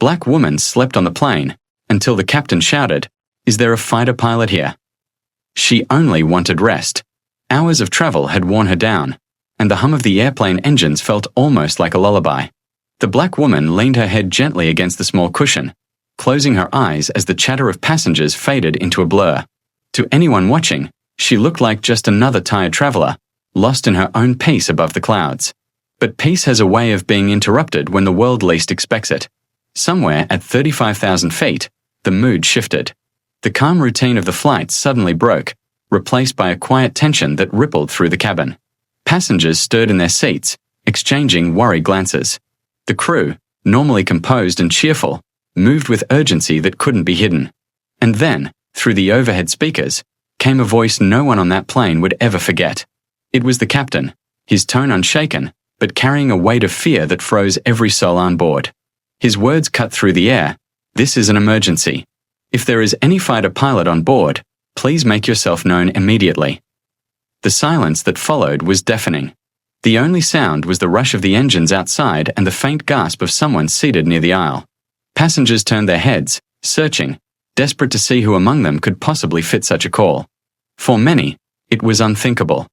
black woman slept on the plane until the captain shouted, "Is there a fighter pilot here?" She only wanted rest. Hours of travel had worn her down, and the hum of the airplane engines felt almost like a lullaby. The black woman leaned her head gently against the small cushion, closing her eyes as the chatter of passengers faded into a blur. To anyone watching, she looked like just another tired traveler, lost in her own peace above the clouds. But peace has a way of being interrupted when the world least expects it. Somewhere at 35,000 feet, the mood shifted. The calm routine of the flight suddenly broke, replaced by a quiet tension that rippled through the cabin. Passengers stirred in their seats, exchanging worried glances. The crew, normally composed and cheerful, moved with urgency that couldn't be hidden. And then, through the overhead speakers, came a voice no one on that plane would ever forget. It was the captain, his tone unshaken, but carrying a weight of fear that froze every soul on board. His words cut through the air. "This is an emergency. If there is any fighter pilot on board, please make yourself known immediately." The silence that followed was deafening. The only sound was the rush of the engines outside and the faint gasp of someone seated near the aisle. Passengers turned their heads, searching, desperate to see who among them could possibly fit such a call. For many, it was unthinkable.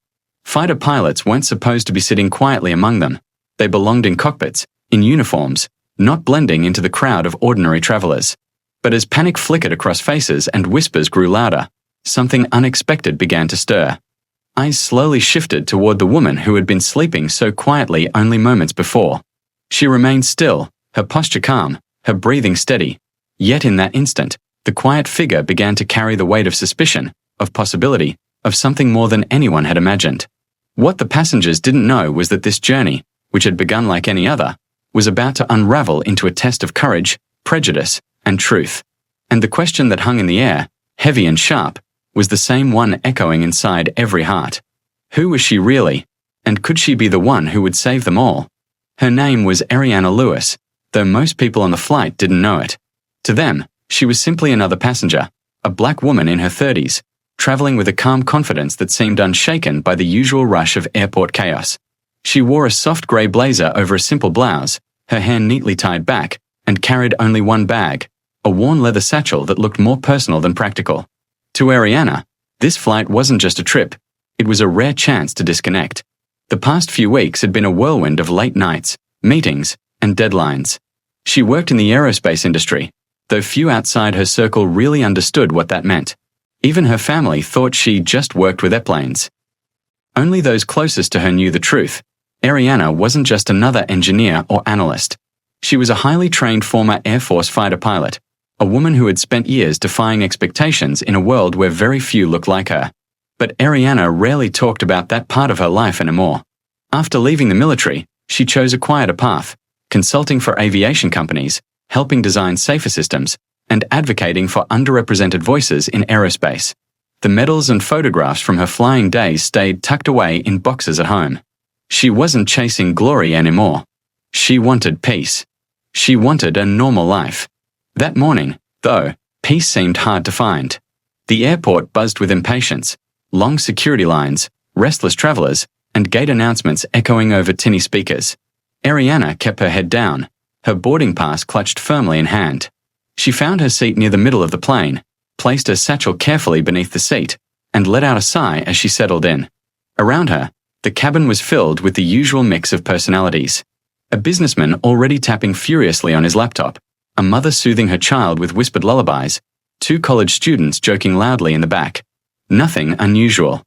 Fighter pilots weren't supposed to be sitting quietly among them. They belonged in cockpits, in uniforms, not blending into the crowd of ordinary travelers. But as panic flickered across faces and whispers grew louder, something unexpected began to stir. Eyes slowly shifted toward the woman who had been sleeping so quietly only moments before. She remained still, her posture calm, her breathing steady. Yet in that instant, the quiet figure began to carry the weight of suspicion, of possibility, of something more than anyone had imagined. What the passengers didn't know was that this journey, which had begun like any other, was about to unravel into a test of courage, prejudice, and truth. And the question that hung in the air, heavy and sharp, was the same one echoing inside every heart. Who was she really? And could she be the one who would save them all? Her name was Ariana Lewis, though most people on the flight didn't know it. To them, she was simply another passenger, a black woman in her 30s, traveling with a calm confidence that seemed unshaken by the usual rush of airport chaos. She wore a soft grey blazer over a simple blouse, her hair neatly tied back, and carried only one bag, a worn leather satchel that looked more personal than practical. To Ariana, this flight wasn't just a trip, it was a rare chance to disconnect. The past few weeks had been a whirlwind of late nights, meetings, and deadlines. She worked in the aerospace industry, though few outside her circle really understood what that meant. Even her family thought she just worked with airplanes. Only those closest to her knew the truth. Ariana wasn't just another engineer or analyst. She was a highly trained former Air Force fighter pilot, a woman who had spent years defying expectations in a world where very few looked like her. But Ariana rarely talked about that part of her life anymore. After leaving the military, she chose a quieter path, consulting for aviation companies, helping design safer systems, and advocating for underrepresented voices in aerospace. The medals and photographs from her flying days stayed tucked away in boxes at home. She wasn't chasing glory anymore. She wanted peace. She wanted a normal life. That morning, though, peace seemed hard to find. The airport buzzed with impatience, long security lines, restless travelers, and gate announcements echoing over tinny speakers. Ariana kept her head down, her boarding pass clutched firmly in hand. She found her seat near the middle of the plane, placed her satchel carefully beneath the seat, and let out a sigh as she settled in. Around her, the cabin was filled with the usual mix of personalities. A businessman already tapping furiously on his laptop, a mother soothing her child with whispered lullabies, two college students joking loudly in the back. Nothing unusual.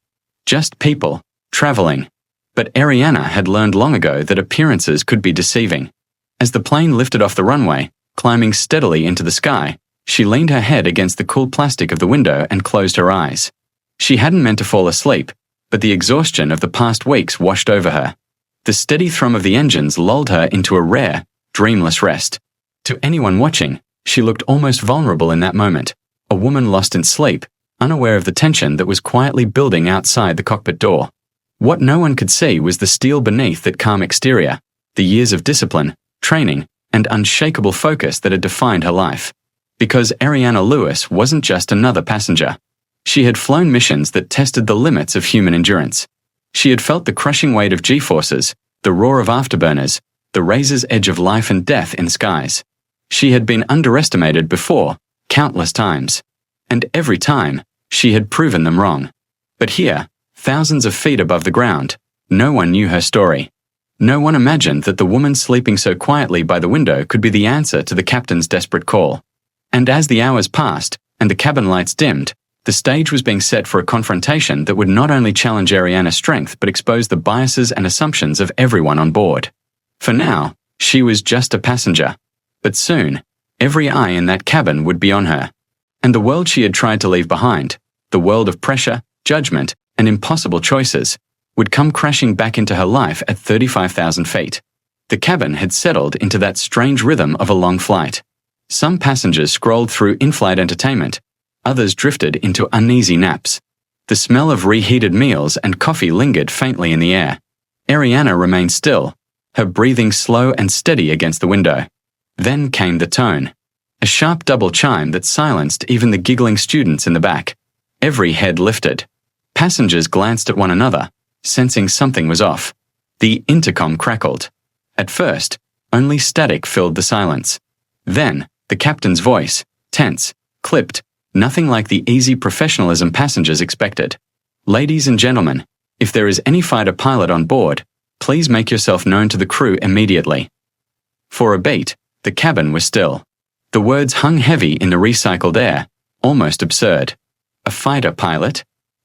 Just people, traveling. But Ariana had learned long ago that appearances could be deceiving. As the plane lifted off the runway, climbing steadily into the sky, she leaned her head against the cool plastic of the window and closed her eyes. She hadn't meant to fall asleep, but the exhaustion of the past weeks washed over her. The steady thrum of the engines lulled her into a rare, dreamless rest. To anyone watching, she looked almost vulnerable in that moment, a woman lost in sleep, unaware of the tension that was quietly building outside the cockpit door. What no one could see was the steel beneath that calm exterior, the years of discipline, training, and unshakable focus that had defined her life. Because Ariana Lewis wasn't just another passenger. She had flown missions that tested the limits of human endurance. She had felt the crushing weight of G-forces, the roar of afterburners, the razor's edge of life and death in skies. She had been underestimated before, countless times. And every time, she had proven them wrong. But here, thousands of feet above the ground, no one knew her story. No one imagined that the woman sleeping so quietly by the window could be the answer to the captain's desperate call. And as the hours passed, and the cabin lights dimmed, the stage was being set for a confrontation that would not only challenge Ariana's strength but expose the biases and assumptions of everyone on board. For now, she was just a passenger. But soon, every eye in that cabin would be on her. And the world she had tried to leave behind, the world of pressure, judgment, and impossible choices, would come crashing back into her life at 35,000 feet. The cabin had settled into that strange rhythm of a long flight. Some passengers scrolled through in-flight entertainment, others drifted into uneasy naps. The smell of reheated meals and coffee lingered faintly in the air. Ariana remained still, her breathing slow and steady against the window. Then came the tone. A sharp double chime that silenced even the giggling students in the back. Every head lifted. Passengers glanced at one another, sensing something was off. The intercom crackled. At first, only static filled the silence. Then, the captain's voice, tense, clipped, nothing like the easy professionalism passengers expected. Ladies and gentlemen, if there is any fighter pilot on board, please make yourself known to the crew immediately. For a beat, the cabin was still. The words hung heavy in the recycled air, almost absurd. A fighter pilot?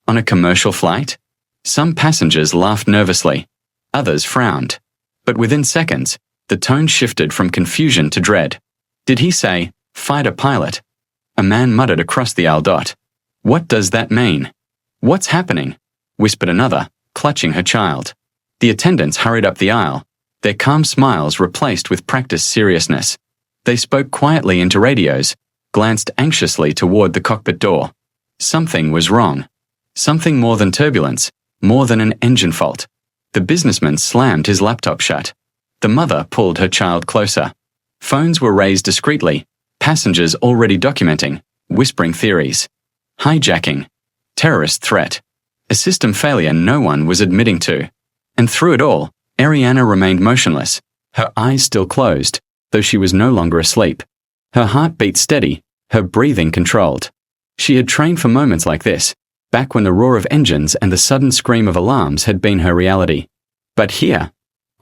On a commercial flight? Some passengers laughed nervously. Others frowned. But within seconds, the tone shifted from confusion to dread. Did he say, fighter pilot? A man muttered across the aisle. What does that mean? What's happening? Whispered another, clutching her child. The attendants hurried up the aisle, their calm smiles replaced with practiced seriousness. They spoke quietly into radios, glanced anxiously toward the cockpit door. Something was wrong. Something more than turbulence, more than an engine fault. The businessman slammed his laptop shut. The mother pulled her child closer. Phones were raised discreetly, passengers already documenting, whispering theories. Hijacking. Terrorist threat. A system failure no one was admitting to. And through it all, Ariana remained motionless, her eyes still closed, though she was no longer asleep. Her heart beat steady, her breathing controlled. She had trained for moments like this, back when the roar of engines and the sudden scream of alarms had been her reality. But here,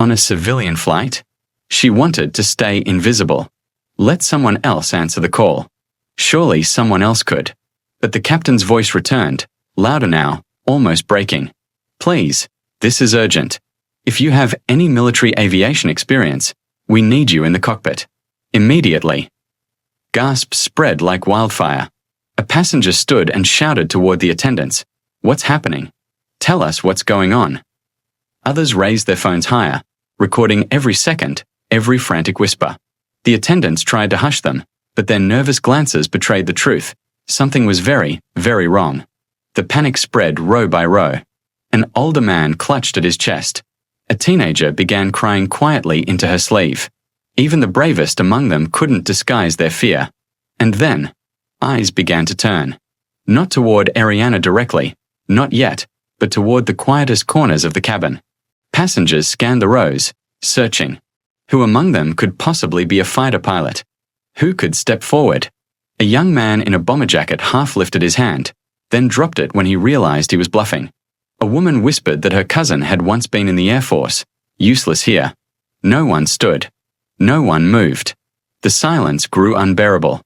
on a civilian flight, she wanted to stay invisible. Let someone else answer the call. Surely someone else could. But the captain's voice returned, louder now, almost breaking. Please, this is urgent. If you have any military aviation experience, we need you in the cockpit. Immediately. Gasps spread like wildfire. A passenger stood and shouted toward the attendants. What's happening? Tell us what's going on. Others raised their phones higher, recording every second, every frantic whisper. The attendants tried to hush them, but their nervous glances betrayed the truth. Something was very, very wrong. The panic spread row by row. An older man clutched at his chest. A teenager began crying quietly into her sleeve. Even the bravest among them couldn't disguise their fear. And then, eyes began to turn. Not toward Ariana directly, not yet, but toward the quietest corners of the cabin. Passengers scanned the rows, searching. Who among them could possibly be a fighter pilot? Who could step forward? A young man in a bomber jacket half lifted his hand, then dropped it when he realized he was bluffing. A woman whispered that her cousin had once been in the Air Force, useless here. No one stood. No one moved. The silence grew unbearable.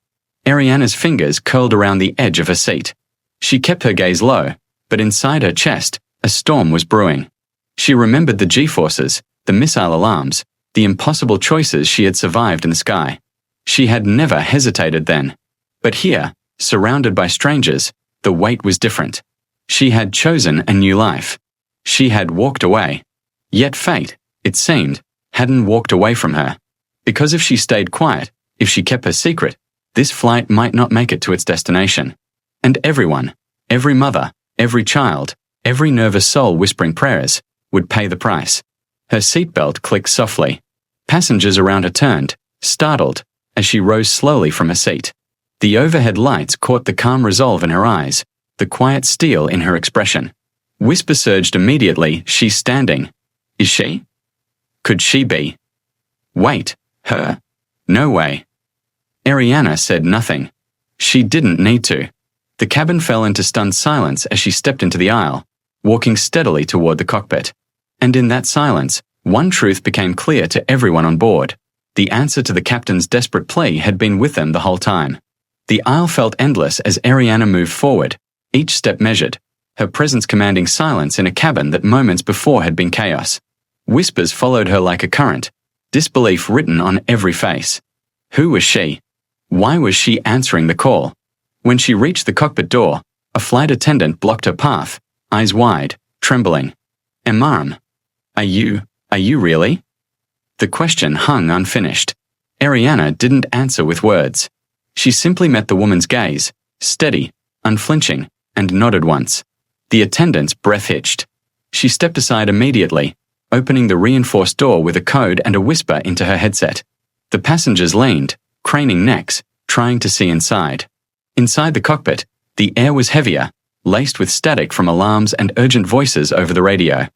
Ariana's fingers curled around the edge of her seat. She kept her gaze low, but inside her chest, a storm was brewing. She remembered the G-forces, the missile alarms, the impossible choices she had survived in the sky. She had never hesitated then. But here, surrounded by strangers, the weight was different. She had chosen a new life. She had walked away. Yet fate, it seemed, hadn't walked away from her. Because if she stayed quiet, if she kept her secret, this flight might not make it to its destination. And everyone, every mother, every child, every nervous soul whispering prayers, would pay the price. Her seatbelt clicked softly. Passengers around her turned, startled, as she rose slowly from her seat. The overhead lights caught the calm resolve in her eyes, the quiet steel in her expression. Whisper surged immediately, she's standing. Is she? Could she be? Wait, her? No way. Ariana said nothing. She didn't need to. The cabin fell into stunned silence as she stepped into the aisle, walking steadily toward the cockpit. And in that silence, one truth became clear to everyone on board. The answer to the captain's desperate plea had been with them the whole time. The aisle felt endless as Ariana moved forward, each step measured, her presence commanding silence in a cabin that moments before had been chaos. Whispers followed her like a current, disbelief written on every face. Who was she? Why was she answering the call? When she reached the cockpit door, a flight attendant blocked her path, eyes wide, trembling. "Ma'am, are you really?" The question hung unfinished. Ariana didn't answer with words. She simply met the woman's gaze, steady, unflinching, and nodded once. The attendant's breath hitched. She stepped aside immediately, opening the reinforced door with a code and a whisper into her headset. The passengers leaned, craning necks, trying to see inside. Inside the cockpit, the air was heavier, laced with static from alarms and urgent voices over the radio.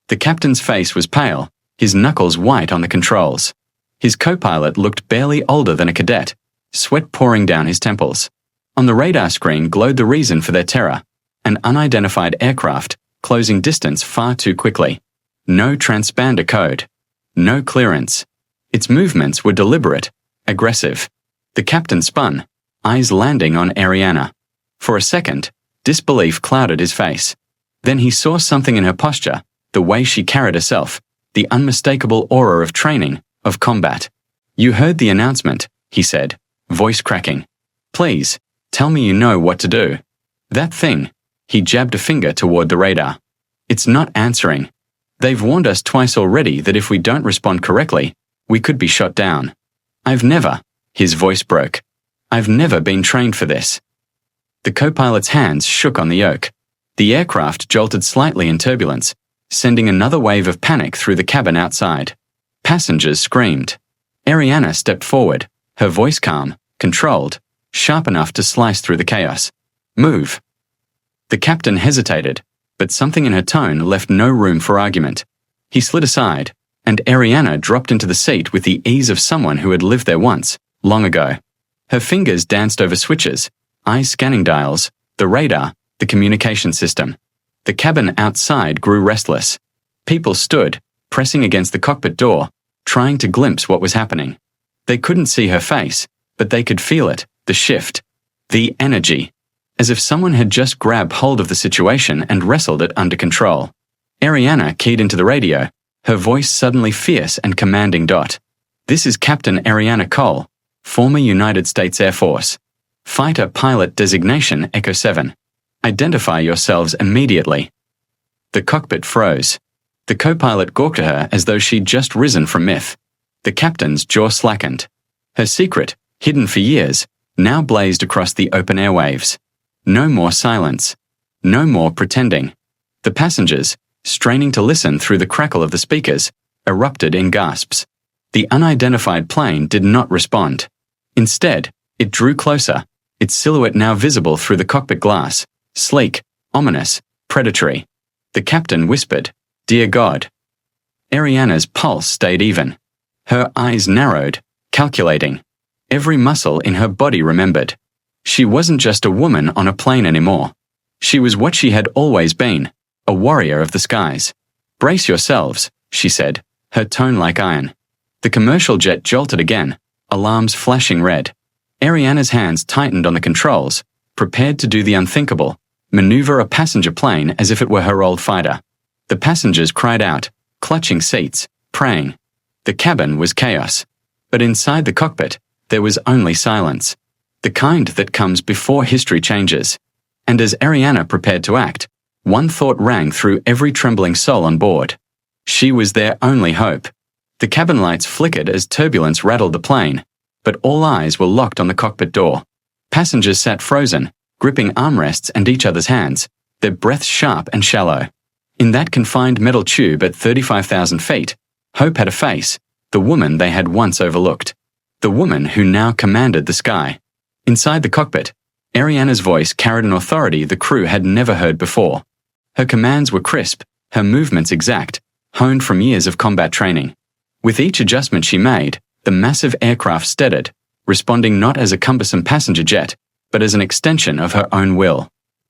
The captain's face was pale, his knuckles white on the controls. His co-pilot looked barely older than a cadet, sweat pouring down his temples. On the radar screen glowed the reason for their terror: an unidentified aircraft closing distance far too quickly. No transponder code. No clearance. Its movements were deliberate, aggressive. The captain spun, eyes landing on Ariana. For a second, disbelief clouded his face. Then he saw something in her posture, the way she carried herself, the unmistakable aura of training, of combat. "You heard the announcement," he said, voice cracking. "Please, tell me you know what to do." "That thing," he jabbed a finger toward the radar. "It's not answering. They've warned us twice already that if we don't respond correctly, we could be shot down. I've never," his voice broke, "I've never been trained for this." The co-pilot's hands shook on the yoke. The aircraft jolted slightly in turbulence, sending another wave of panic through the cabin outside. Passengers screamed. Ariana stepped forward, her voice calm, controlled, sharp enough to slice through the chaos. "Move." The captain hesitated, but something in her tone left no room for argument. He slid aside, and Ariana dropped into the seat with the ease of someone who had lived there once, long ago. Her fingers danced over switches, eyes scanning dials, the radar, the communication system. The cabin outside grew restless. People stood, pressing against the cockpit door, trying to glimpse what was happening. They couldn't see her face, but they could feel it, the shift, the energy, as if someone had just grabbed hold of the situation and wrestled it under control. Ariana keyed into the radio, her voice suddenly fierce and commanding. "This is Captain Ariana Cole, former United States Air Force. Fighter pilot designation Echo 7. Identify yourselves immediately." The cockpit froze. The co-pilot gawked at her as though she'd just risen from myth. The captain's jaw slackened. Her secret, hidden for years, now blazed across the open airwaves. No more silence. No more pretending. The passengers, straining to listen through the crackle of the speakers, erupted in gasps. The unidentified plane did not respond. Instead, it drew closer, its silhouette now visible through the cockpit glass, sleek, ominous, predatory. The captain whispered, "Dear God." Ariana's pulse stayed even. Her eyes narrowed, calculating. Every muscle in her body remembered. She wasn't just a woman on a plane anymore. She was what she had always been, a warrior of the skies. "Brace yourselves," she said, her tone like iron. The commercial jet jolted again, alarms flashing red. Ariana's hands tightened on the controls, prepared to do the unthinkable, maneuver a passenger plane as if it were her old fighter. The passengers cried out, clutching seats, praying. The cabin was chaos. But inside the cockpit, there was only silence. The kind that comes before history changes. And as Ariana prepared to act, one thought rang through every trembling soul on board. She was their only hope. The cabin lights flickered as turbulence rattled the plane, but all eyes were locked on the cockpit door. Passengers sat frozen, gripping armrests and each other's hands, their breaths sharp and shallow. In that confined metal tube at 35,000 feet, hope had a face, the woman they had once overlooked. The woman who now commanded the sky. Inside the cockpit, Ariana's voice carried an authority the crew had never heard before. Her commands were crisp, her movements exact, honed from years of combat training. With each adjustment she made, the massive aircraft steadied, responding not as a cumbersome passenger jet, but as an extension of her own will.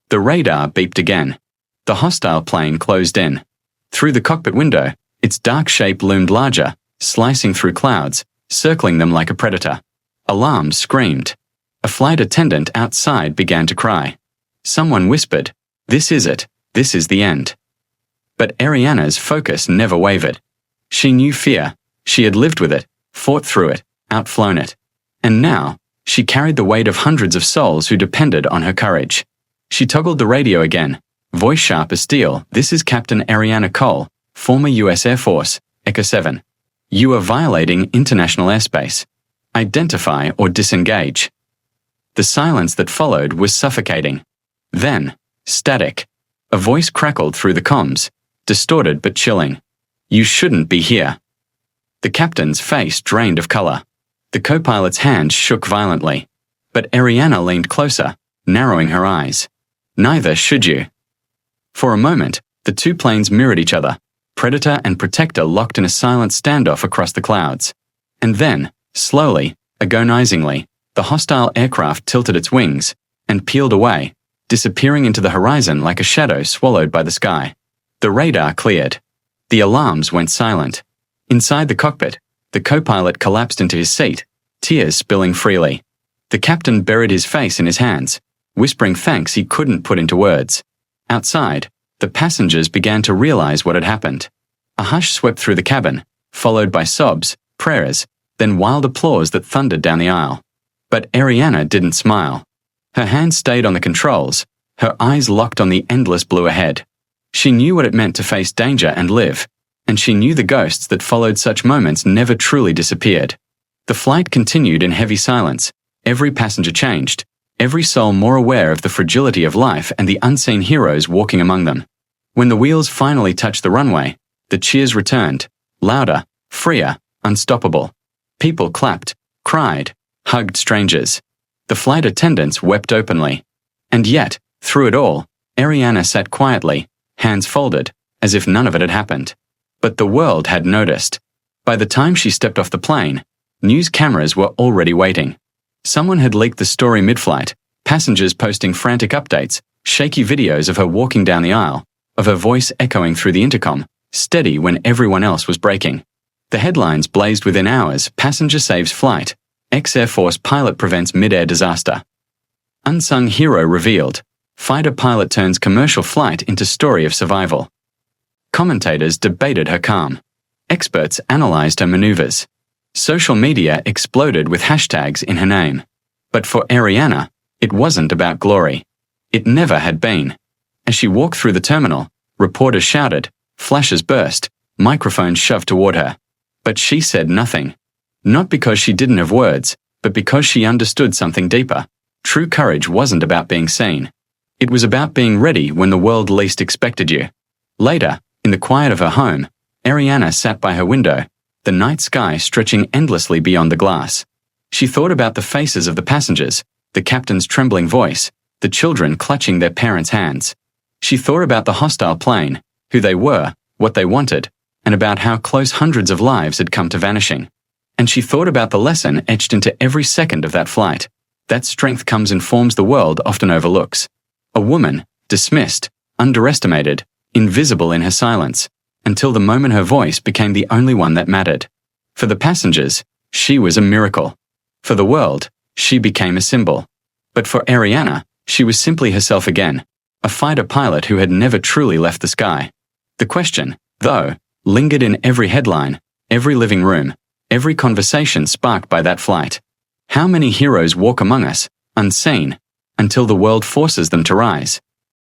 The radar beeped again. The hostile plane closed in. Through the cockpit window, its dark shape loomed larger, slicing through clouds, circling them like a predator. Alarms screamed. A flight attendant outside began to cry. Someone whispered, "This is it. This is the end." But Ariana's focus never wavered. She knew fear. She had lived with it, fought through it, outflown it. And now, she carried the weight of hundreds of souls who depended on her courage. She toggled the radio again, voice sharp as steel. "This is Captain Ariana Cole, former U.S. Air Force, Echo 7. You are violating international airspace. Identify or disengage." The silence that followed was suffocating. Then, static. A voice crackled through the comms, distorted but chilling. "You shouldn't be here." The captain's face drained of color. The co-pilot's hand shook violently. But Ariana leaned closer, narrowing her eyes. "Neither should you." For a moment, the two planes mirrored each other, Predator and Protector locked in a silent standoff across the clouds. And then, slowly, agonizingly, the hostile aircraft tilted its wings and peeled away, disappearing into the horizon like a shadow swallowed by the sky. The radar cleared. The alarms went silent. Inside the cockpit, the co-pilot collapsed into his seat, tears spilling freely. The captain buried his face in his hands, whispering thanks he couldn't put into words. Outside, the passengers began to realize what had happened. A hush swept through the cabin, followed by sobs, prayers, then wild applause that thundered down the aisle. But Ariana didn't smile. Her hands stayed on the controls, her eyes locked on the endless blue ahead. She knew what it meant to face danger and live, and she knew the ghosts that followed such moments never truly disappeared. The flight continued in heavy silence. Every passenger changed, every soul more aware of the fragility of life and the unseen heroes walking among them. When the wheels finally touched the runway, the cheers returned, louder, freer, unstoppable. People clapped, cried, hugged strangers. The flight attendants wept openly. And yet, through it all, Ariana sat quietly, hands folded, as if none of it had happened. But the world had noticed. By the time she stepped off the plane, news cameras were already waiting. Someone had leaked the story mid-flight, passengers posting frantic updates, shaky videos of her walking down the aisle, of her voice echoing through the intercom, steady when everyone else was braking. The headlines blazed within hours: "Passenger saves flight. Ex-Air Force pilot prevents mid-air disaster." Unsung hero revealed. Fighter pilot turns commercial flight into story of survival. Commentators debated her calm. Experts analyzed her maneuvers. Social media exploded with hashtags in her name. But for Ariana, it wasn't about glory. It never had been. As she walked through the terminal, reporters shouted, flashes burst, microphones shoved toward her. But she said nothing. Not because she didn't have words, but because she understood something deeper. True courage wasn't about being seen. It was about being ready when the world least expected you. Later, in the quiet of her home, Ariana sat by her window, the night sky stretching endlessly beyond the glass. She thought about the faces of the passengers, the captain's trembling voice, the children clutching their parents' hands. She thought about the hostile plane, who they were, what they wanted, and about how close hundreds of lives had come to vanishing. And she thought about the lesson etched into every second of that flight. That strength comes in forms the world often overlooks. A woman, dismissed, underestimated, invisible in her silence, until the moment her voice became the only one that mattered. For the passengers, she was a miracle. For the world, she became a symbol. But for Ariana, she was simply herself again, a fighter pilot who had never truly left the sky. The question, though, lingered in every headline, every living room, every conversation sparked by that flight. How many heroes walk among us, unseen, until the world forces them to rise?